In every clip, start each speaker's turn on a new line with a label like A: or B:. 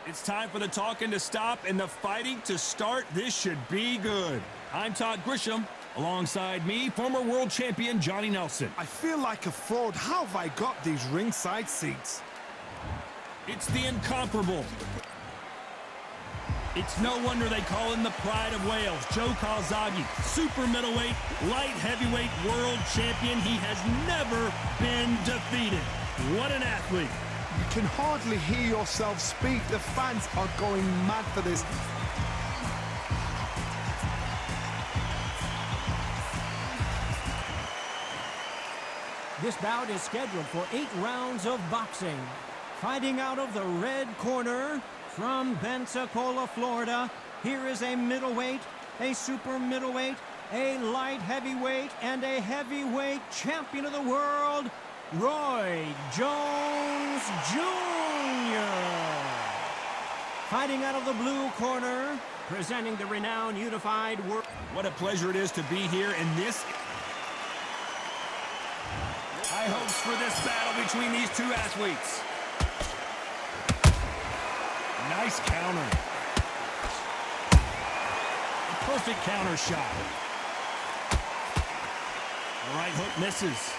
A: It's time for the talking to stop and the fighting to start. This should be good. I'm Todd Grisham. Alongside me, former world champion Johnny Nelson.
B: I feel like a fraud. How have I got these ringside seats?
A: It's the incomparable. It's no wonder they call him the pride of Wales. Joe Calzaghe, super middleweight, light heavyweight world champion. He has never been defeated. What an athlete.
B: You can hardly hear yourself speak. The fans are going mad for this.
C: This bout is scheduled for 8 rounds of boxing. Fighting out of the red corner from Pensacola, Florida, here is a middleweight, a super middleweight, a light heavyweight, and a heavyweight champion of the world, Roy Jones Jr. Fighting out of the blue corner, presenting the renowned unified world.
A: What a pleasure it is to be here in this. High hopes for this battle between these two athletes. Nice counter. A perfect counter shot. The right hook misses.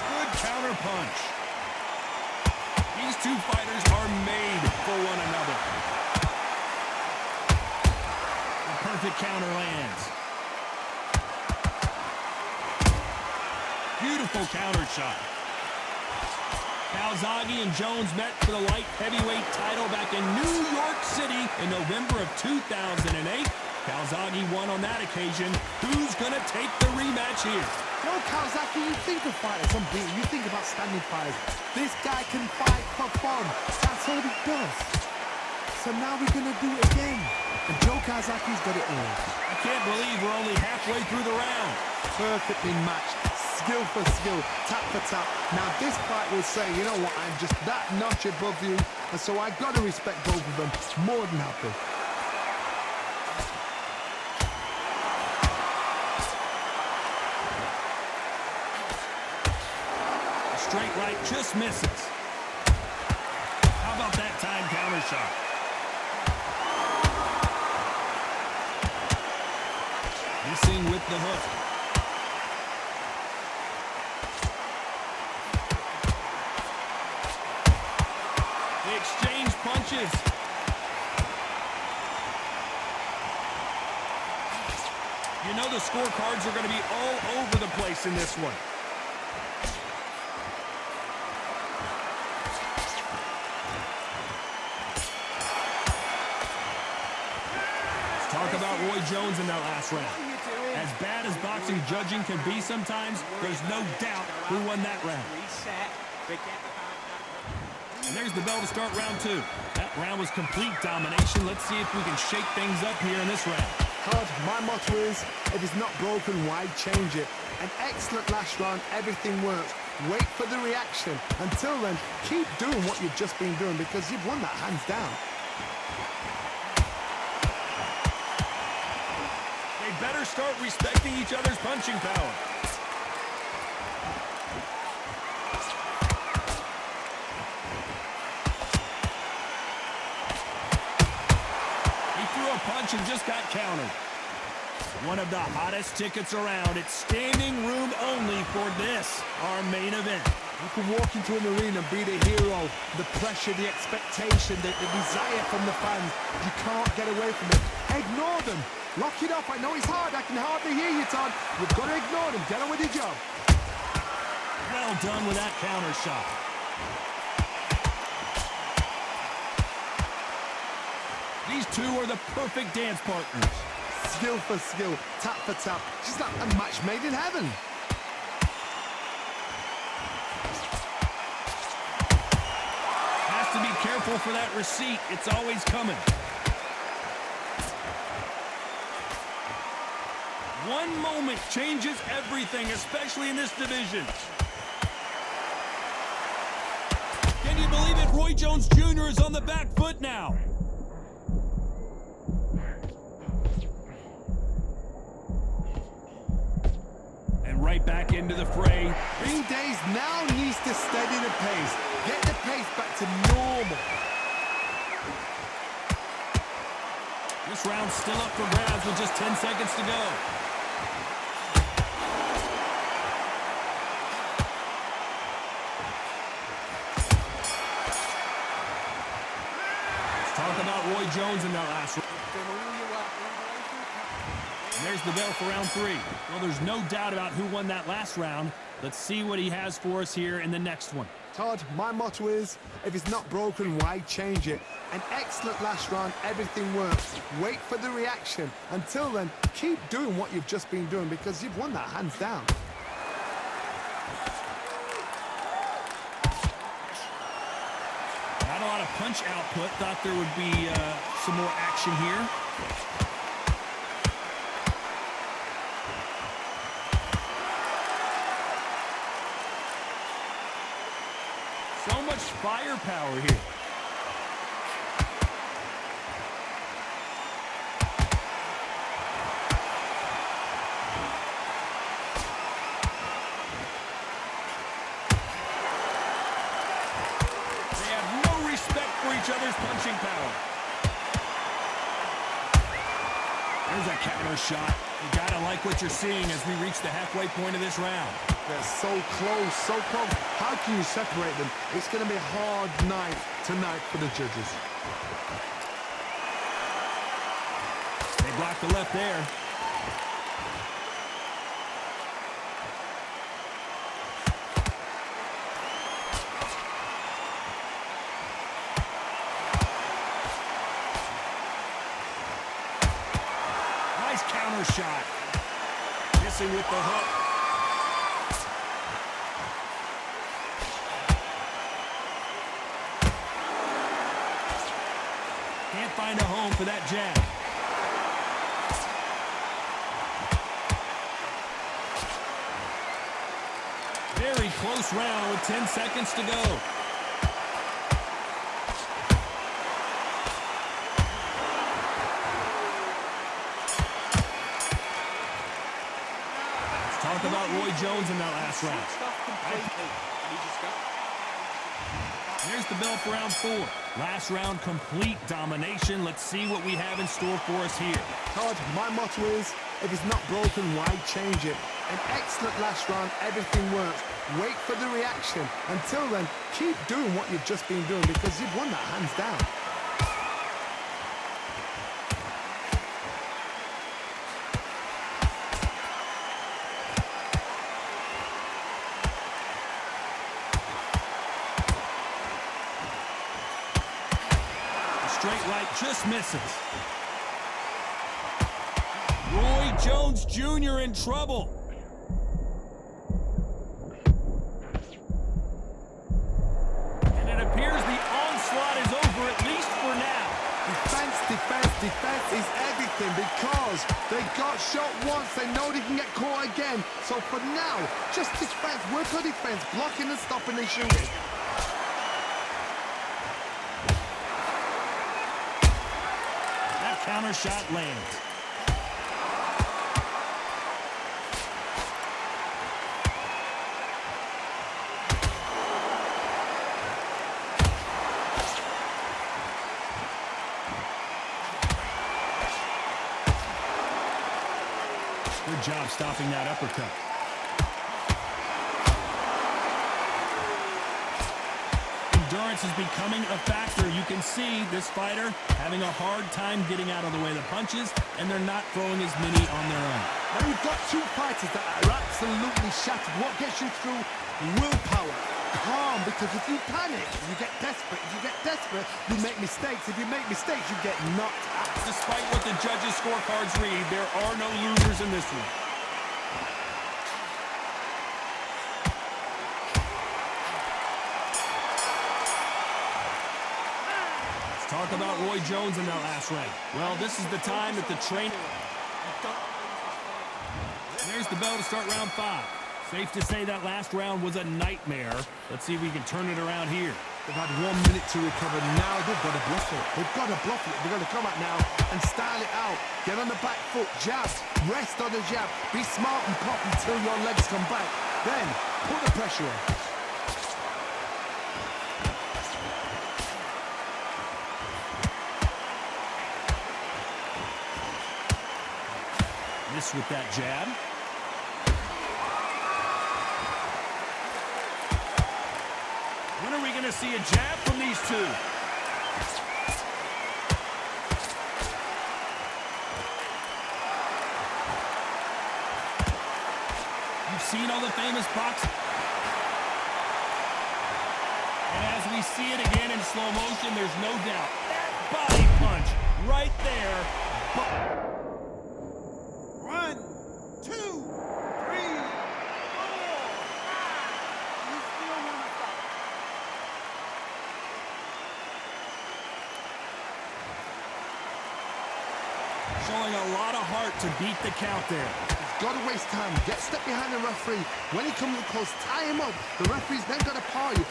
A: Good counter punch. These two fighters are made for one another. A perfect counter lands. Beautiful counter shot. Calzaghe and Jones met for the light heavyweight title back in New York City in November of 2008. Calzaghe won on that occasion. Who's going to take the rematch here?
B: No, Calzaghe, you think of fighters unbeaten. You think about standing fighters. This guy can fight for fun. That's all he does. So now we're going to do it again. And Joe Calzaghe's got it all.
A: I can't believe we're only halfway through the round.
B: Perfectly matched. Skill for skill, tap for tap. Now this fight will say, you know what, I'm just that notch above you, and so I got to respect both of them. More than happy.
A: A straight right just misses. How about that time counter shot? Missing with the hook. Exchange punches. You know the scorecards are going to be all over the place in this one. Let's talk about Roy Jones in that last round. As bad as boxing judging can be sometimes, there's no doubt who won that round. And there's the bell to start round 2. That round was complete domination. Let's see if we can shake things up here in this round.
B: Todd, my motto is, if it's not broken, why change it? An excellent last round, everything works. Wait for the reaction. Until then, keep doing what you've just been doing because you've won that hands down.
A: They better start respecting each other's punching power. Punch and just got countered. One of the hottest tickets around. It's standing room only for this, our main event.
B: You can walk into an arena and be the hero. The pressure, the expectation, the desire from the fans. You can't get away from it. Ignore them. Lock it up. I know it's hard. I can hardly hear you, Todd. You've got to ignore them. Get on with your job.
A: Well done with that counter shot. These two are the perfect dance partners.
B: Skill for skill, tap for tap. Just like a match made in heaven.
A: Has to be careful for that receipt. It's always coming. One moment changes everything, especially in this division. Can you believe it? Roy Jones Jr. is on the back foot now. right back into the fray.
B: Green Days now needs to steady the pace. Get the pace back to normal.
A: This round's still up for grabs with just 10 seconds to go. Let's talk about Roy Jones in that last round. And there's the bell for round 3. Well, there's no doubt about who won that last round. Let's see what he has for us here in the next one.
B: Todd, my motto is, if it's not broken, why change it? An excellent last round, everything works. Wait for the reaction. Until then, keep doing what you've just been doing because you've won that hands down.
A: Not a lot of punch output. Thought there would be some more action here. So much firepower here. They have no respect for each other's punching power. There's a counter shot. You gotta like what you're seeing as we reach the halfway point of this round.
B: They're so close, so close. How can you separate them? It's going to be a hard night tonight for the judges.
A: They blocked the left there. Nice counter shot. Missing with the hook. Can't find a home for that jab. Very close round with 10 seconds to go. Let's talk about Roy Jones in that last round. There's the bell for round 4. Last round, complete domination. Let's see what we have in store for us here.
B: Todd, my motto is, if it's not broken, why change it? An excellent last round, everything works. Wait for the reaction. Until then, keep doing what you've just been doing because you've won that hands down.
A: Straight right just misses. Roy Jones Jr. in trouble. And it appears the onslaught is over, at least for now.
B: Defense, defense, defense is everything because they got shot once. They know they can get caught again. So for now, just defense, work on defense, blocking and stopping and shooting.
A: Counter shot lands. Good job stopping that uppercut. Endurance is becoming a factor. You can see this fighter having a hard time getting out of the way of the punches, and they're not throwing as many on their own.
B: Now you've got two fighters that are absolutely shattered. What gets you through? Willpower. Calm, because if you panic, you get desperate. If you get desperate, you make mistakes. If you make mistakes, you get knocked out.
A: Despite what the judges' scorecards read, there are no losers in this one. Talk about Roy Jones in that last round. Well, this is the time that the trainer... There's the bell to start round 5. Safe to say that last round was a nightmare. Let's see if we can turn it around here.
B: They've had 1 minute to recover. Now they've got to bluff it. They've got to bluff it. They've got to come out now and style it out. Get on the back foot, jab, rest on the jab. Be smart and pop until your legs come back. Then put the pressure on.
A: Miss with that jab. When are we going to see a jab from these two? You've seen all the famous boxing. And as we see it again in slow motion, there's no doubt. That body punch right there.
B: 1, 2, 3, 4, 5. You still want to fight.
A: Showing a lot of heart to beat the count there.
B: Got to waste time. Get step behind the referee. When he comes close, tie him up. The referee's then got to paw you.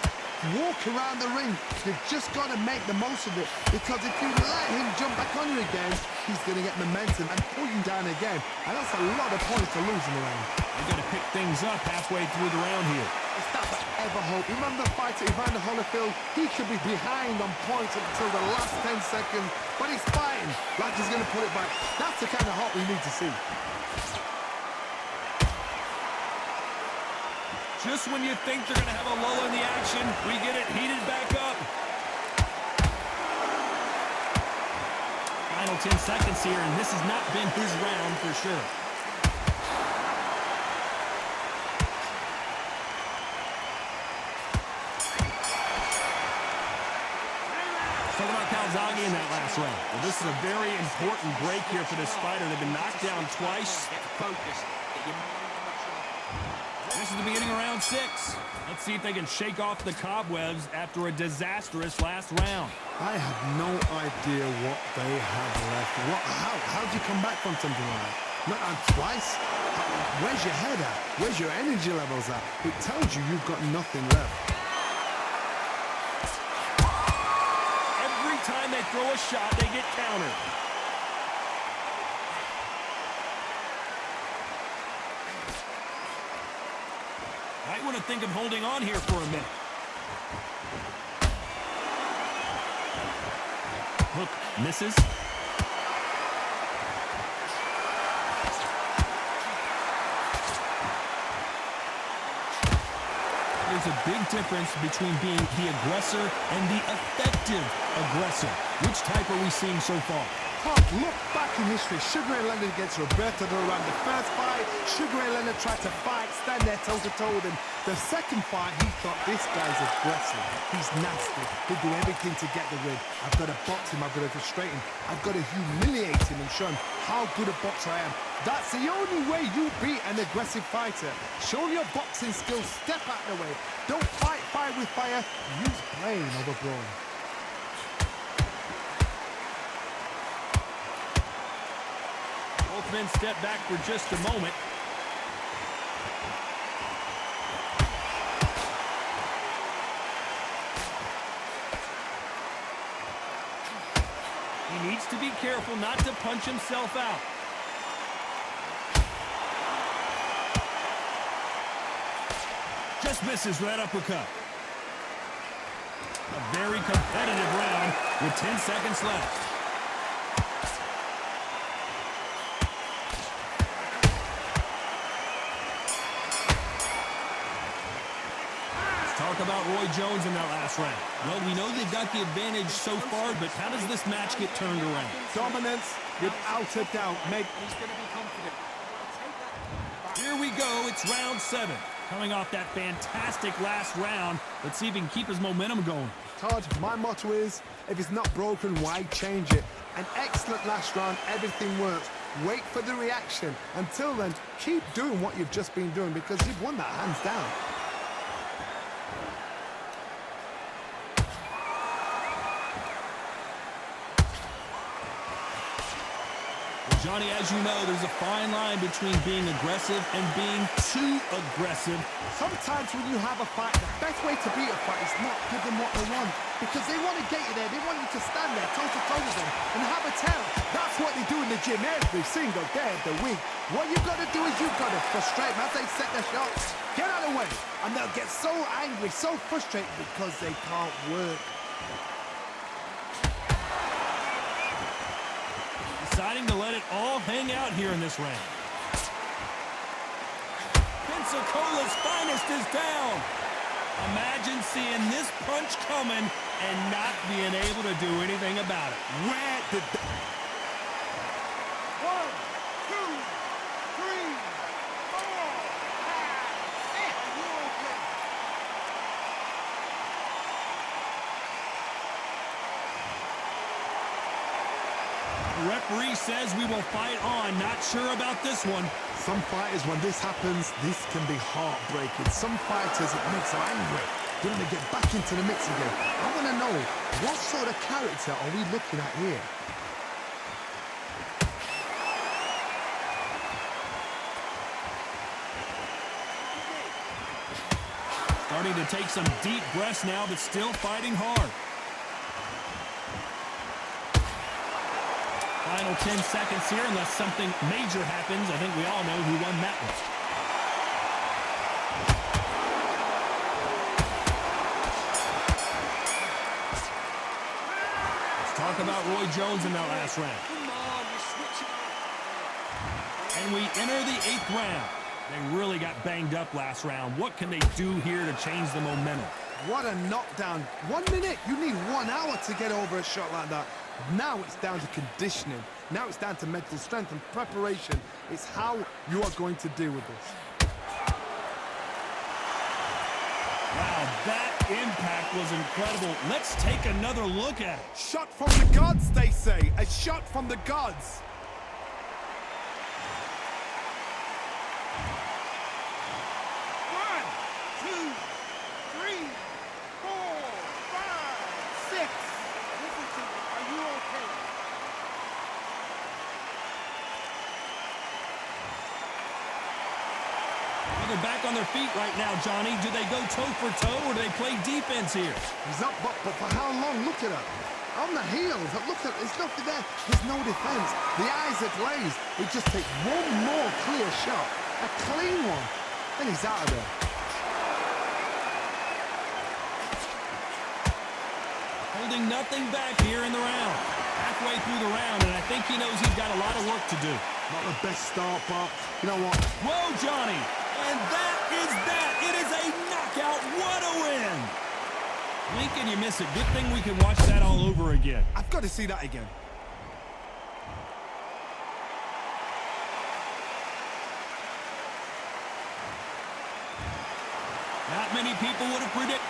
B: Walk around the ring. You've just got to make the most of it. Because if you let him jump back on you again, he's going to get momentum and pull you down again. And that's a lot of points to lose in the round.
A: They've got to pick things up halfway through the round here.
B: It's not to ever hope. Remember the fighter Evander Holyfield? He could be behind on points until the last 10 seconds. But he's fighting like he's going to put it back. That's the kind of hope we need to see.
A: Just when you think they're going to have a lull in the action, we get it heated back up. Final 10 seconds here, and this has not been his round for sure. Talking about Calzaghe in that last round. Well, this is a very important break here for this fighter. They've been knocked down twice. This is the beginning of round 6. Let's see if they can shake off the cobwebs after a disastrous last round.
B: I have no idea what they have left. How do you come back from something like that? Not twice? Where's your head at? Where's your energy levels at? It tells you you've got nothing left.
A: Every time they throw a shot, they get countered. Might want to think of holding on here for a minute. Hook misses. There's a big difference between being the aggressor and the effective aggressor. Which type are we seeing so far?
B: Look back in history. Sugar Ray Leonard against Roberto Duran. The first fight, Sugar Ray Leonard tried to fight, stand there toe-to-toe with him. The second fight, he thought, this guy's aggressive. He's nasty. He'll do everything to get the win. I've got to box him. I've got to frustrate him. I've got to humiliate him and show him how good a boxer I am. That's the only way you beat an aggressive fighter. Show your boxing skills. Step out of the way. Don't fight fire with fire. Use brain over brawn.
A: Both men step back for just a moment. He needs to be careful not to punch himself out. Just misses that uppercut. A very competitive round with 10 seconds left. Talk about Roy Jones in that last round. Well, we know they've got the advantage so far, but how does this match get turned around?
B: Dominance, without a doubt.
C: He's going to be confident.
A: Here we go. It's round 7. Coming off that fantastic last round, let's see if he can keep his momentum going.
B: Todd, my motto is, if it's not broken, why change it? An excellent last round, everything works. Wait for the reaction. Until then, keep doing what you've just been doing because you've won that hands down.
A: Johnny, as you know, there's a fine line between being aggressive and being too aggressive.
B: Sometimes when you have a fight, the best way to beat a fight is not give them what they want. Because they want to get you there. They want you to stand there toe-to-toe with them and have a tell. That's what they do in the gym every single day of the week. What you've got to do is you've got to frustrate them as they set their shots. Get out of the way. And they'll get so angry, so frustrated because they can't work.
A: Deciding to let it all hang out here in this round. Pensacola's finest is down. Imagine seeing this punch coming and not being able to do anything about it.
B: Where did the... 1, 2, 3, 4, 5, 6. Are you okay?
A: The referee says we will fight on. Not sure about this one.
B: Some fighters, when this happens, this can be heartbreaking. Some fighters, it makes them angry. They want to get back into the mix again. I want to know, what sort of character are we looking at here?
A: Starting to take some deep breaths now, but still fighting hard. Final 10 seconds here, unless something major happens. I think we all know who won that one. Let's talk about Roy Jones in that last round. And we enter the 8th round. They really got banged up last round. What can they do here to change the momentum?
B: What a knockdown. 1 minute, you need 1 hour to get over a shot like that. Now it's down to conditioning. Now it's down to mental strength and preparation. It's how you are going to deal with this.
A: Wow, that impact was incredible. Let's take another look at it.
B: Shot from the gods, they say. A shot from the gods.
A: They're back on their feet right now, Johnny. Do they go toe-for-toe, or do they play defense here?
B: He's up, but for how long? Look at him. On the heels. Look at, there's nothing there. There's no defense. The eyes are glazed. It just takes one more clear shot. A clean one. Then he's out of there.
A: Holding nothing back here in the round. Halfway through the round, and I think he knows he's got a lot of work to do.
B: Not the best start, but you know what?
A: Whoa, Johnny! And that is that! It is a knockout! What a win! Blink and you miss it. Good thing we can watch that all over again.
B: I've got to see that again.
A: Not many people would have predicted.